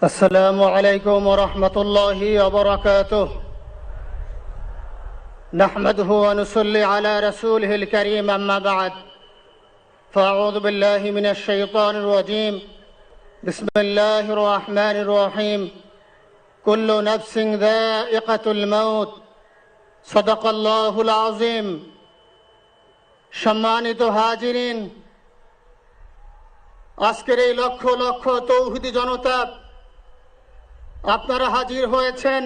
السلام عليكم ورحمة الله وبركاته. نحمده ونصلي على رسوله الكريم، أما بعد، فأعوذ بالله من الشيطان الرجيم. بسم الله الرحمن الرحيم. كل نفس ذائقة الموت. صدق الله العظيم. সম্মানিত হাজিরিন, আজকের এই লক্ষ লক্ষ তৌহিদি জনতা, আপনারা হাজির হয়েছেন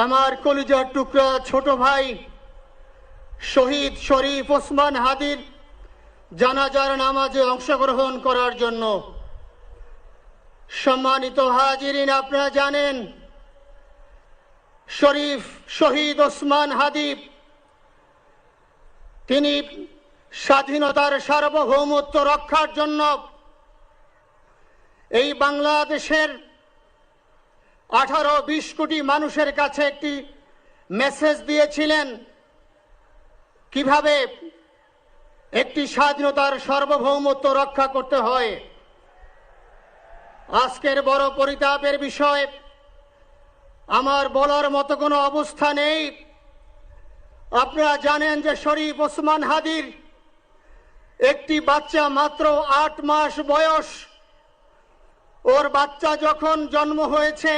আমার কলিজার টুকরা ছোট ভাই শহীদ শরীফ ওসমান হাদির জানাজার নামাজে অংশগ্রহণ করার জন্য। সম্মানিত হাজিরিন, আপনারা জানেন শহীদ ওসমান হাদি তিনি স্বাধীনতার সার্বভৌমত্ব রক্ষার জন্য এই বাংলাদেশের 18-20 কোটি মানুষের কাছে একটি মেসেজ দিয়েছিলেন কিভাবে একটি স্বাধীনতার সার্বভৌমত্ব রক্ষা করতে হয়। আজকের বড় পরিতাপের বিষয়, আমার বলার মতো কোনো অবস্থা নেই। আপনারা জানেন যে শরীফ ওসমান হাদির একটি বাচ্চা মাত্র 8 মাস বয়স। ওর বাচ্চা যখন জন্ম হয়েছে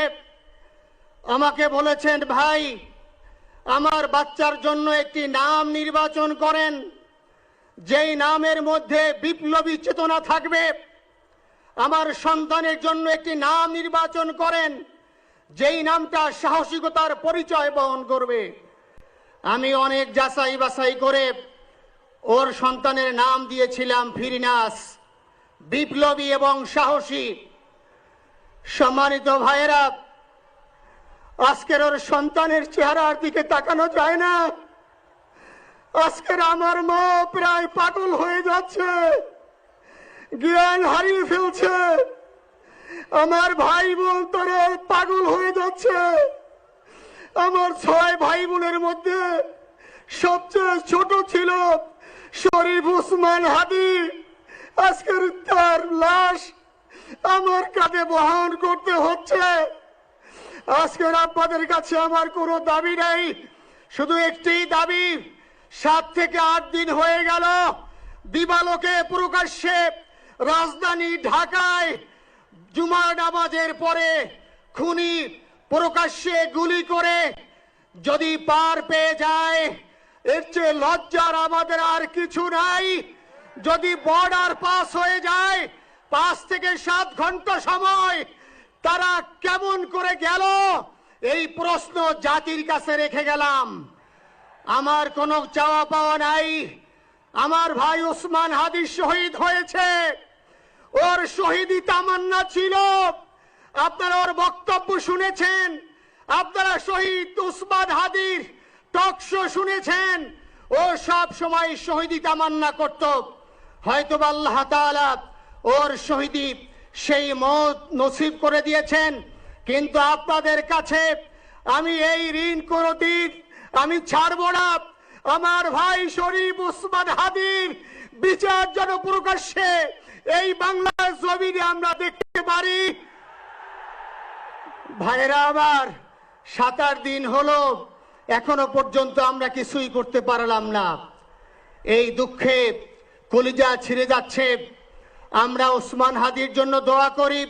আমাকে বলেছেন, ভাই, আমার বাচ্চার জন্য একটি নাম নির্বাচন করেন, যেই নামের মধ্যে বিপ্লবী চেতনা থাকবে। আমার সন্তানের জন্য একটি নাম নির্বাচন করেন, যেই নামটা সাহসিকতার পরিচয় বহন করবে। আমি অনেক যাচাই বাছাই করে ওর সন্তানের নাম দিয়েছিলাম ফিরিনাস, বিপ্লবী এবং সাহসী। সম্মানিত ভাইয়েরা, আজকের ওর সন্তানের চেহারার দিকে তাকানো যায় না। আজকের আমার মা প্রায় পাগল হয়ে যাচ্ছে, জ্ঞান হারিয়ে ফেলছে। আমার ভাই বোন তারা পাগল হয়ে যাচ্ছে। আমার 6 ভাই বোনের মধ্যে সবচেয়ে ছোট ছিল শরীফ ওসমান হাদি। আজকের তার লাশ আমার কাঁধে বহন করতে হচ্ছে। আজকের আপনাদের কাছে আমার কোনো দাবি নাই, শুধু একটি দাবি। 7 থেকে 8 দিন হয়ে গেল দিবালোকে প্রকাশ্যে রাজধানী ঢাকায় জুমার নামাজের পরে খুনি প্রকাশ্যে গুলি করে যদি পার পেয়ে যায়, এর চেয়ে লজ্জার আমাদের আর কিছু নাই। যদি বর্ডার পাস হয়ে যায়, 5 থেকে 7 ঘন্টা সময় তারা কেমন করে গেল, এই প্রশ্ন জাতির কাছে রেখে গেলাম। আমার কোনো চাওয়া পাওয়া নাই। আমার ভাই ওসমান হাদি শহীদ হয়েছে, ওর শহীদি তামান্না ছিল। আপনারা ওর বক্তব্য শুনেছেন, আপনারা শহীদ ওসমান হাদির টক শো শুনেছেন। ও সব সময় শহীদি তামান্না করত। হয়তো আল্লাহ তাআলা ওর শহীদি সেই মত নসিব করে দিয়েছেন। কিন্তু আপনাদের কাছে আমি এই ঋণ কোনদিন আমি ছাড়ব না। আমার ভাই শরীফ ওসমান হাদির বিচার যেন প্রকাশ্যে এই বাংলার জমিনে আমরা দেখতে পারি। ভাইরা আমার, 7-8 দিন হলো, এখনো পর্যন্ত আমরা কিছুই করতে পারলাম না। এই দুঃখে কলিজা ছিঁড়ে যাচ্ছে। আমরা ওসমান হাদির জন্য দোয়া করি,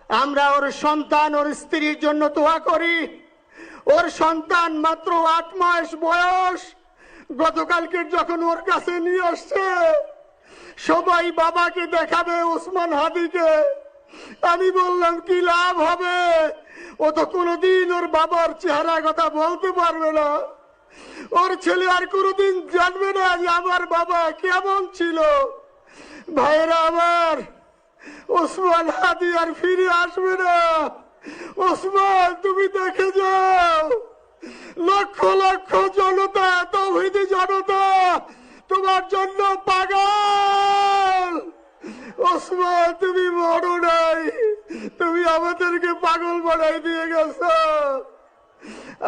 আমরা ওর সন্তান ওর স্ত্রীর জন্য দোয়া করি। ওর সন্তান মাত্র 8 মাস বয়স। গতকালকে যখন ওর কাছে নিয়ে আসছে, সবাই বাবাকে দেখাবে ওসমান হাদিকে। আমি বললাম, কি লাভ হবে? ও তো কোনোদিন ওর বাবার চেহারা কথা বলতে পারবে না। ওর ছেলে আর কোনোদিন জানবে না যে আমার বাবা কেমন ছিল। ভাইরা আমার, ওসমান হাদি আর ফিরে আসবে না। ওসমান, তুমি দেখে যাও, লক্ষ লক্ষ জনতা, তৌহিদি জনতা তোমার জন্য পাগল। ওসমান, তুমি বড় নাই, তুমি আমাদেরকে পাগল বানাই দিয়ে গেছো।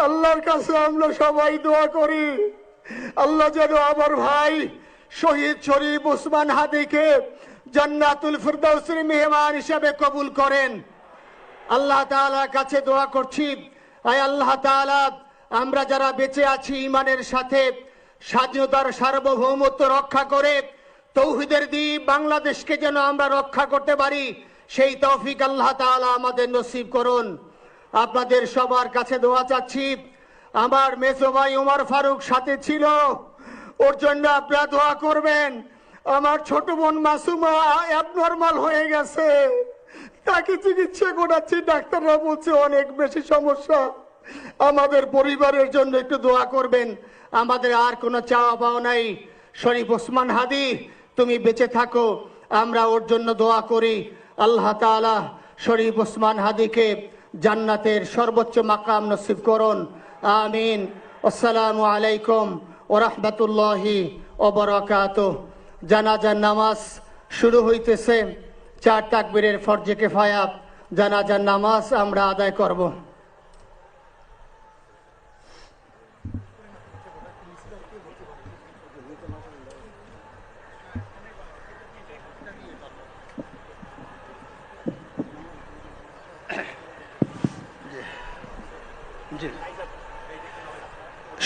আল্লাহর কাছে আমরা সবাই দোয়া করি, আল্লাহ যেন আমার ভাই শহীদ শরীফ ওসমান হাদিকে জান্নাতুল ফিরদাউসের মেহমান হিসেবে কবুল করেন। আল্লাহ তাআলার কাছে দোয়া করছি, আয় আল্লাহ তাআলা, আমরা যারা বেঁচে আছি ঈমানের সাথে স্বাধীনতার সার্বভৌমত্ব রক্ষা করে তৌহিদের দ্বীপ বাংলাদেশকে যেন আমরা রক্ষা করতে পারি, সেই তৌফিক আল্লাহ তাআলা আমাদের নসিব করুন। আপনাদের সবার কাছে দোয়া চাচ্ছি। আমার মেজো ভাই ওমর ফারুক সাথে ছিল, ওর জন্য আপনারা দোয়া করবেন। আমার ছোট বোন মাসুমা অ্যাবনর্মাল হয়ে গেছে, তাকে চিকিৎসা করাচ্ছি, ডাক্তাররা বলছে অনেক বেশি সমস্যা। আমাদের পরিবারের জন্য একটু দোয়া করবেন। আমাদের আর কোনো চাওয়া পাওয়া নাই। শরীফ ওসমান হাদি, তুমি বেঁচে থাকো, আমরা ওর জন্য দোয়া করি। আল্লাহ তাআলা শরীফ ওসমান হাদিকে জান্নাতের সর্বোচ্চ মাকাম নসিব করুন, আমিন। আসসালামু আলাইকুম ওয়া রাহমাতুল্লাহি ওয়া বারাকাতুহু। জানাজার নামাজ শুরু হইতেছে। 4 তাকবীরের ফরজে কিফায়া জানাজার নামাজ আমরা আদায় করব।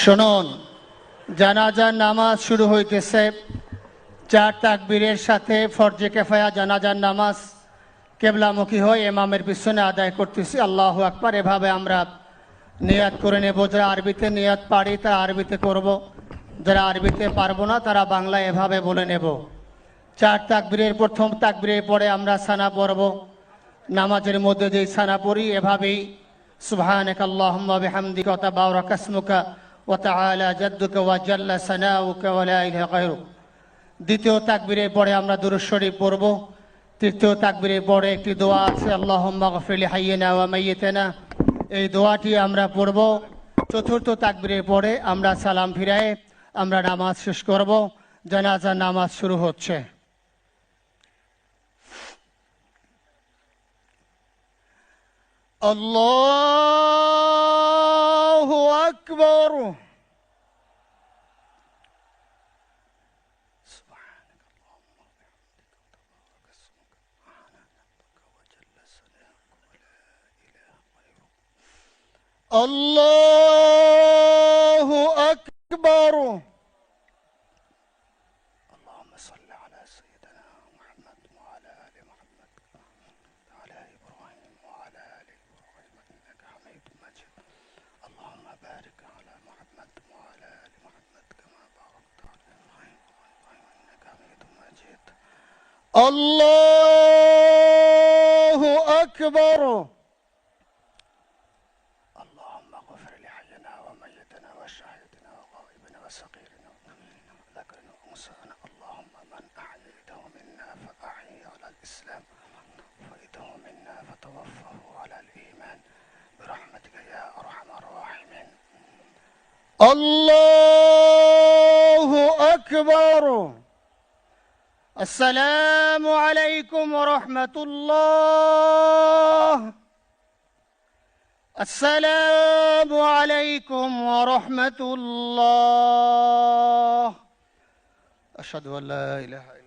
শুনুন, জানাজার নামাজ শুরু হইতেছে। 4 তাকবীরের সাথে ফরজে কিফায়া জানাজার নামাজ কেবলামুখী হয়ে ইমামের পিছনে আদায় করতেছি। আল্লাহু আকবার। এভাবে আমরা নিয়াত করে নেব। যারা আরবিতে নিয়াত পারি তারা আরবিতে করব, যারা আরবিতে পারবো না তারা বাংলায় এভাবে বলে নেব। 4 তাকবীরের প্রথম তাকবীরের পরে আমরা সানা পড়ব। নামাজের মধ্যে যেই সানা পড়ি এভাবেই সুবহানাকা আল্লাহুম্মা বিহামদিকা ওয়া তাবারাকা ইসমুকা ওয়া তাআলা জাদ্দুকা ওয়া জাল্লা সানাউকা ওয়া লা ইলাহা গায়রুক। দ্বিতীয় তাকবীরের পরে আমরা দুরূদ শরীফ পড়ব। তৃতীয় তাকবীরের পরে একটি দোয়া আছে, আল্লাহুম্মা গফির লিহাইয়িনা ওয়া মাইয়িতিনা, এই দোয়াটি আমরা পড়ব। চতুর্থ তাকবীরের পরে আমরা সালাম ফিরায়ে আমরা নামাজ শেষ করব। জানাজার নামাজ শুরু হচ্ছে। আল্লাহু আকবার। আল্লাহু আকবার। اللهم صل على سيدنا محمد وعلى آل محمد وعلى إبراهيم وعلى آل إبراهيم إنك حميد مجيد. اللهم بارك على محمد وعلى آل محمد كما باركت على إبراهيم إنك حميد مجيد. الله أكبر. اللهم اغفر لحينا وميتنا وشاهدنا وغائبنا وصغيرنا وذكرنا وأنثانا. اللهم من أحييته منا فأحيه على الإسلام وأفيته منا فتوفه على الإيمان برحمتك يا أرحم الراحمين. الله أكبر. السلام عليكم ورحمة الله. السلام عليكم ورحمة الله. أشهد أن لا إله إلا الله.